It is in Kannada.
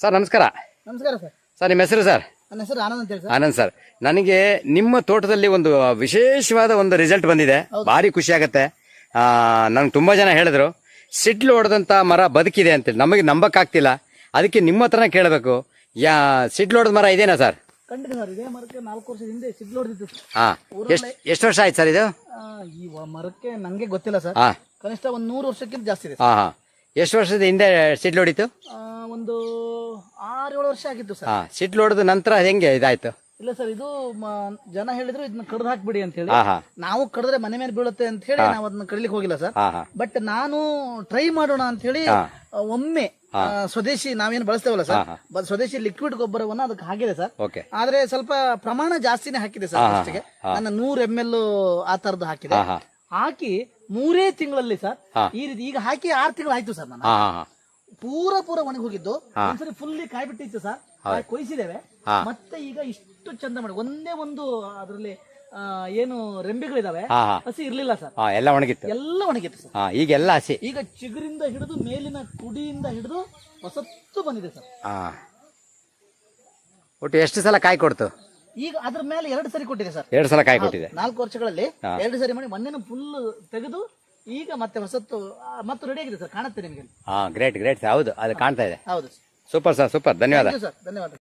ಸರ್ ನಮಸ್ಕಾರ. ನಮಸ್ಕಾರ ಸರ್. ಸರ್ ನಿಮ್ಮ ಹೆಸರು ಸರ್? ನನ್ನ ಹೆಸರು ಆನಂದ್ ಅಂತ ಹೇಳಿ ಸರ್. ಆನಂದ್ ಸರ್, ನನಗೆ ನಿಮ್ಮ ತೋಟದಲ್ಲಿ ಒಂದು ವಿಶೇಷವಾದ ಒಂದು ರಿಸಲ್ಟ್ ಬಂದಿದೆ. ಭಾರಿ ಖುಷಿ ಆಗತ್ತೆ. ನಂಗೆ ತುಂಬಾ ಜನ ಹೇಳಿದ್ರು ಸಿಡ್ಲು ಹೊಡೆದಂತ ಮರ ಬದುಕಿದೆ ಅಂತೇಳಿ. ನಮಗೆ ನಂಬಕ್ಕಾಗ್ತಿಲ್ಲ. ಅದಕ್ಕೆ ನಿಮ್ಮ ಹತ್ರನೇ ಕೇಳಬೇಕು, ಸಿಡ್ಲು ಹೊಡೆದ ಮರ ಇದೇನಾ ಸರ್? ಖಂಡಿತ ಸರ್, ಇದೇ ಮರಕ್ಕೆ 4 ವರ್ಷದ ಹಿಂದೆ ಸಿಡ್ಲು ಹೊಡೆದಿತ್ತು. ಎಷ್ಟು ವರ್ಷ ಆಯ್ತು ಸರ್ ಇದು? ಈ ಮರಕ್ಕೆ ನಂಗೆ ಗೊತ್ತಿಲ್ಲ ಸರ್. ಕನಿಷ್ಠ ಒಂದು 100 ವರ್ಷಕ್ಕಿಂತ ಜಾಸ್ತಿ ಇದೆ. ಎಷ್ಟು ವರ್ಷದ ಹಿಂದೆ ಸಿಡ್ಲು ಹೊಡಿತು? ಒಂದು 6-7 ವರ್ಷ ಆಗಿತ್ತು ಸರ್. ಸಿಡ್ಲು ಹೊಡೆದ ನಂತರ ಹೆಂಗೆ ಇದಾಯ್ತು? ಇಲ್ಲ ಸರ್, ಇದು ಜನ ಹೇಳಿದ್ರು ಇದನ್ನ ಕಡ್ದು ಹಾಕ್ಬಿಡಿ ಅಂತ ಹೇಳಿ. ನಾವು ಕಡಿದ್ರೆ ಮನೆ ಮೇಲೆ ಬೀಳುತ್ತೆ ಅಂತ ಹೇಳಿ ನಾವು ಅದನ್ನ ಕಡಿಲಿಕ್ಕೆ ಹೋಗಿಲ್ಲ ಸರ್. ಬಟ್ ನಾನು ಟ್ರೈ ಮಾಡೋಣ ಅಂತ ಹೇಳಿ ಒಮ್ಮೆ ಸ್ವದೇಶಿ ನಾವೇನು ಬಳಸ್ತೇವಲ್ಲ ಸರ್, ಸ್ವದೇಶಿ ಲಿಕ್ವಿಡ್ ಗೊಬ್ಬರವನ್ನ ಅದಕ್ಕೆ ಹಾಕಿದೆ ಸರ್. ಆದ್ರೆ ಸ್ವಲ್ಪ ಪ್ರಮಾಣ ಜಾಸ್ತಿನೇ ಹಾಕಿದೆ ಸರ್. ಫಸ್ಟಿಗೆ ನನ್ನ 100 ml ಆ ತರದ್ದು ಹಾಕಿದೆ. ಹಾಕಿ 3 ತಿಂಗಳಲ್ಲಿ ಸರ್ ಈ ರೀತಿ ಈಗ ಹಾಕಿ 6 ತಿಂಗಳು ಆಯ್ತು ಸರ್. ನಾನು ಪೂರ ಒಣಗಿ ಹೋಗಿದ್ದು ಒಂದ್ಸರಿ ಫುಲ್ಲಿ ಕಾಯಿ ಬಿಟ್ಟಿತ್ತು ಸರ್. ಕೊಯ್ಸಿದ್ದೇವೆ. ಮತ್ತೆ ಈಗ ಇಷ್ಟು ಚಂದ ಮಾಡಿ ಒಂದೇ ಒಂದು ಅದರಲ್ಲಿ ಏನು ರೆಂಬೆಗಳಿದಾವೆ, ಹಸಿ ಇರ್ಲಿಲ್ಲ ಸರ್. ಎಲ್ಲ ಒಣಗಿತ್ತು ಸರ್. ಈಗೆಲ್ಲ ಹಸಿ. ಈಗ ಚಿಗುರಿಂದ ಹಿಡಿದು ಮೇಲಿನ ಕುಡಿಯಿಂದ ಹಿಡಿದು ಹೊಸತ್ತು ಬಂದಿದೆ ಸರ್. ಒಟ್ಟು ಎಷ್ಟು ಸಲ ಕಾಯಿ ಕೊಡ್ತು? ಈಗ ಅದ್ರ ಮೇಲೆ 2 ಸರಿ ಕೊಟ್ಟಿದೆ ಸರ್. 2 ಸಲ ಕಾಯಿ ಕೊಟ್ಟಿದೆ. 4 ವರ್ಷಗಳಲ್ಲಿ 2 ಸರಿ ಮಾಡಿ ಮೊನ್ನೆ ಫುಲ್ ತೆಗೆದು ಈಗ ಮತ್ತೆ ಹೊಸತ್ತು ಮತ್ತು ರೆಡಿ ಆಗಿದೆ ಸರ್. ಕಾಣುತ್ತೆ ನಿಮಗೆ? ಗ್ರೇಟ್. ಹೌದು, ಅದು ಕಾಣ್ತಾ ಇದೆ. ಹೌದು. Super sir, super. ಧನ್ಯವಾದ ಸರ್. ಧನ್ಯವಾದ.